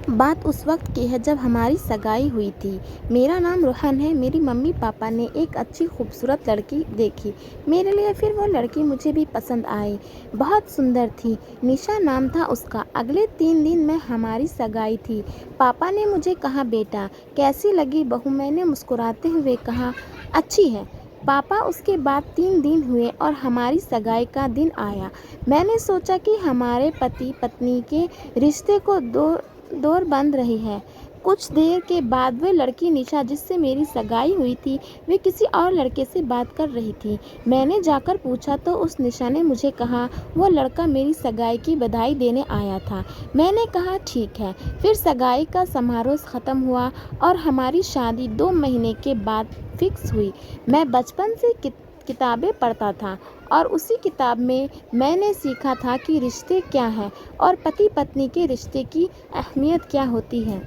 बात उस वक्त की है जब हमारी सगाई हुई थी। मेरा नाम रोहन है। मेरी मम्मी पापा ने एक अच्छी खूबसूरत लड़की देखी मेरे लिए। फिर वो लड़की मुझे भी पसंद आई। बहुत सुंदर थी। निशा नाम था उसका। अगले 3 दिन में हमारी सगाई थी। पापा ने मुझे कहा, बेटा कैसी लगी बहू? मैंने मुस्कुराते हुए कहा, अच्छी है पापा। उसके बाद 3 दिन हुए और हमारी सगाई का दिन आया। मैंने सोचा कि हमारे पति पत्नी के रिश्ते को दौर बंद रही है। कुछ देर के बाद वह लड़की निशा जिससे मेरी सगाई हुई थी, वे किसी और लड़के से बात कर रही थी। मैंने जाकर पूछा तो उस निशा ने मुझे कहा वो लड़का मेरी सगाई की बधाई देने आया था। मैंने कहा ठीक है। फिर सगाई का समारोह ख़त्म हुआ और हमारी शादी 2 महीने के बाद फिक्स हुई। मैं बचपन से किताबें पढ़ता था और उसी किताब में मैंने सीखा था कि रिश्ते क्या हैं और पति पत्नी के रिश्ते की अहमियत क्या होती है।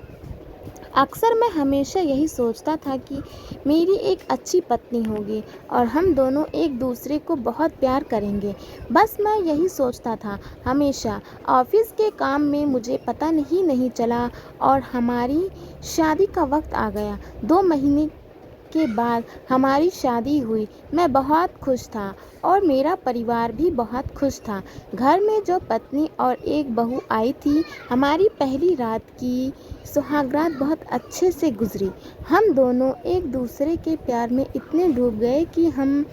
अक्सर मैं हमेशा यही सोचता था कि मेरी एक अच्छी पत्नी होगी और हम दोनों एक दूसरे को बहुत प्यार करेंगे। बस मैं यही सोचता था हमेशा। ऑफिस के काम में मुझे पता नहीं चला और हमारी शादी का वक्त आ गया। 2 महीने के बाद हमारी शादी हुई। मैं बहुत खुश था और मेरा परिवार भी बहुत खुश था। घर में जो पत्नी और एक बहू आई थी, हमारी पहली रात की सुहागरात बहुत अच्छे से गुजरी। हम दोनों एक दूसरे के प्यार में इतने डूब गए कि हम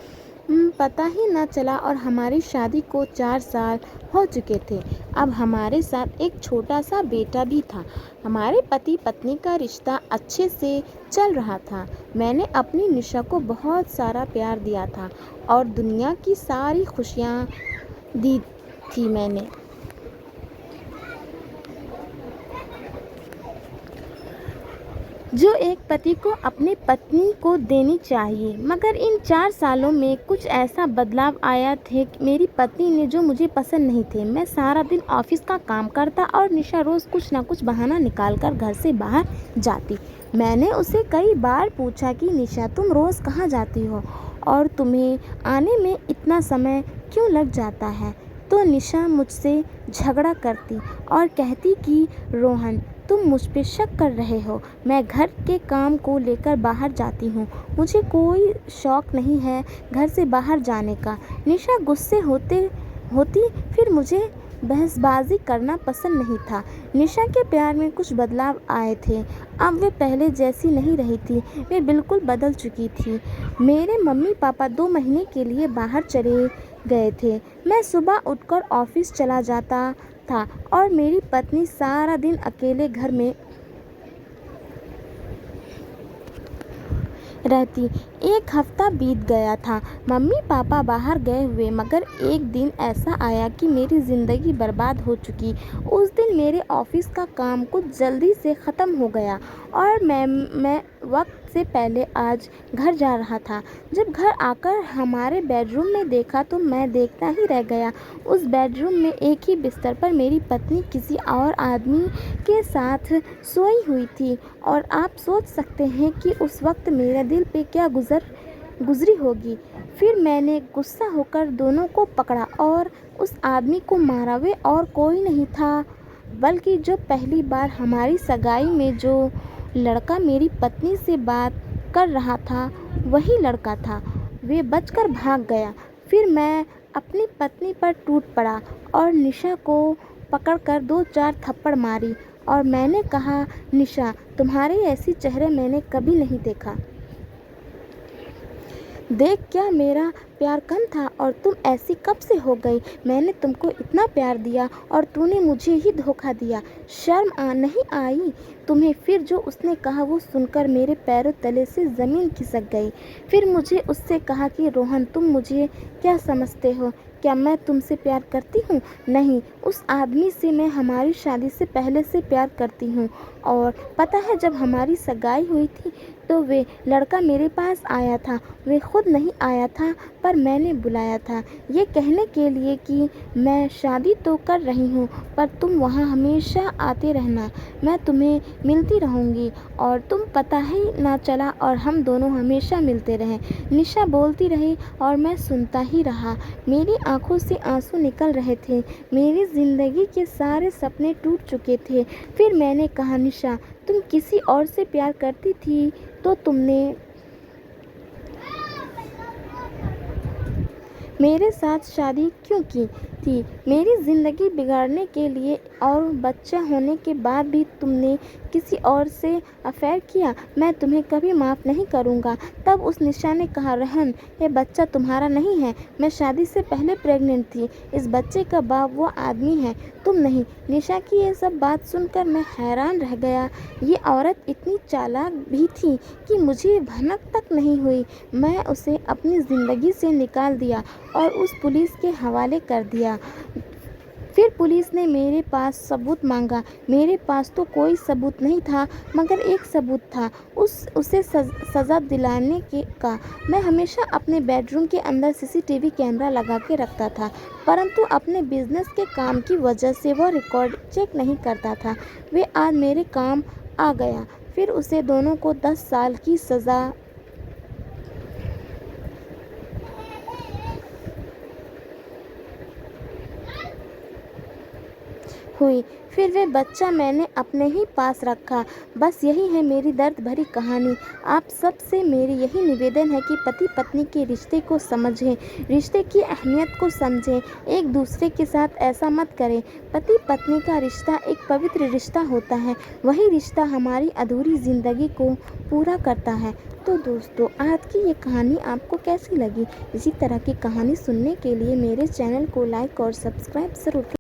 पता ही न चला और हमारी शादी को 4 साल हो चुके थे। अब हमारे साथ एक छोटा सा बेटा भी था। हमारे पति पत्नी का रिश्ता अच्छे से चल रहा था। मैंने अपनी निशा को बहुत सारा प्यार दिया था और दुनिया की सारी खुशियाँ दी थी मैंने। जो एक पति को अपनी पत्नी को देनी चाहिए। मगर इन 4 सालों में कुछ ऐसा बदलाव आया थे कि मेरी पत्नी ने जो मुझे पसंद नहीं थे। मैं सारा दिन ऑफिस का काम करता और निशा रोज़ कुछ ना कुछ बहाना निकालकर घर से बाहर जाती। मैंने उसे कई बार पूछा कि निशा, तुम रोज़ कहाँ जाती हो और तुम्हें आने में इतना समय क्यों लग जाता है? तो निशा मुझसे झगड़ा करती और कहती कि रोहन, तुम मुझ पे शक कर रहे हो। मैं घर के काम को लेकर बाहर जाती हूँ। मुझे कोई शौक़ नहीं है घर से बाहर जाने का। निशा गुस्से होती। फिर मुझे बहसबाजी करना पसंद नहीं था। निशा के प्यार में कुछ बदलाव आए थे। अब वे पहले जैसी नहीं रही थी। वे बिल्कुल बदल चुकी थी। मेरे मम्मी पापा 2 महीने के लिए बाहर चले गए थे। मैं सुबह उठकर ऑफिस चला जाता था और मेरी पत्नी सारा दिन अकेले घर में रहती। एक हफ्ता बीत गया था। मम्मी पापा बाहर गए हुए, मगर एक दिन ऐसा आया कि मेरी ज़िंदगी बर्बाद हो चुकी। उस दिन मेरे ऑफिस का काम कुछ जल्दी से ख़त्म हो गया और मैं वक्त से पहले आज घर जा रहा था। जब घर आकर हमारे बेडरूम में देखा तो मैं देखता ही रह गया। उस बेडरूम में एक ही बिस्तर पर मेरी पत्नी किसी और आदमी के साथ सोई हुई थी और आप सोच सकते हैं कि उस वक्त मेरे दिल पे क्या गुजरी होगी। फिर मैंने गुस्सा होकर दोनों को पकड़ा और उस आदमी को मारा। वे और कोई नहीं था बल्कि जो पहली बार हमारी सगाई में जो लड़का मेरी पत्नी से बात कर रहा था, वही लड़का था। वे बचकर भाग गया। फिर मैं अपनी पत्नी पर टूट पड़ा और निशा को पकड़कर 2-4 थप्पड़ मारी और मैंने कहा, निशा, तुम्हारे ऐसी चेहरे मैंने कभी नहीं देखा। देख, क्या मेरा प्यार कम था और तुम ऐसी कब से हो गई? मैंने तुमको इतना प्यार दिया और तूने मुझे ही धोखा दिया। शर्म नहीं आई तुम्हें? फिर जो उसने कहा वो सुनकर मेरे पैरों तले से ज़मीन खिसक गई। फिर मुझे उससे कहा कि रोहन, तुम मुझे क्या समझते हो? क्या मैं तुमसे प्यार करती हूँ? नहीं, उस आदमी से मैं हमारी शादी से पहले से प्यार करती हूँ। और पता है, जब हमारी सगाई हुई थी तो वे लड़का मेरे पास आया था। वे खुद नहीं आया था पर मैंने बुलाया था, ये कहने के लिए कि मैं शादी तो कर रही हूँ पर तुम वहाँ हमेशा आते रहना, मैं तुम्हें मिलती रहूँगी। और तुम पता ही ना चला और हम दोनों हमेशा मिलते रहे। निशा बोलती रही और मैं सुनता ही रहा। मेरी आंखों से आंसू निकल रहे थे। मेरी ज़िंदगी के सारे सपने टूट चुके थे। फिर मैंने कहा, निशा तुम किसी और से प्यार करती थी तो तुमने मेरे साथ शादी क्यों की थी? मेरी ज़िंदगी बिगाड़ने के लिए और बच्चा होने के बाद भी तुमने किसी और से अफेयर किया। मैं तुम्हें कभी माफ़ नहीं करूँगा। तब उस निशा ने कहा, रहन, ये बच्चा तुम्हारा नहीं है। मैं शादी से पहले प्रेग्नेंट थी। इस बच्चे का बाप वो आदमी है, तुम नहीं। निशा की ये सब बात सुनकर मैं हैरान रह गया। ये औरत इतनी चालाक भी थी कि मुझे भनक तक नहीं हुई। मैं उसे अपनी ज़िंदगी से निकाल दिया और उस पुलिस के हवाले कर दिया। फिर पुलिस ने मेरे पास सबूत मांगा। मेरे पास तो कोई सबूत नहीं था मगर एक सबूत था, उसे सज़ा दिलाने का। मैं हमेशा अपने बेडरूम के अंदर सीसीटीवी कैमरा लगा के रखता था, परंतु अपने बिजनेस के काम की वजह से वो रिकॉर्ड चेक नहीं करता था। वे आज मेरे काम आ गया। फिर उसे दोनों को 10 साल की सज़ा हुई। फिर वे बच्चा मैंने अपने ही पास रखा। बस यही है मेरी दर्द भरी कहानी। आप सब से मेरी यही निवेदन है कि पति पत्नी के रिश्ते को समझें, रिश्ते की अहमियत को समझें, एक दूसरे के साथ ऐसा मत करें। पति पत्नी का रिश्ता एक पवित्र रिश्ता होता है, वही रिश्ता हमारी अधूरी ज़िंदगी को पूरा करता है। तो दोस्तों, आज की ये कहानी आपको कैसी लगी? इसी तरह की कहानी सुनने के लिए मेरे चैनल को लाइक और सब्सक्राइब ज़रूर करें।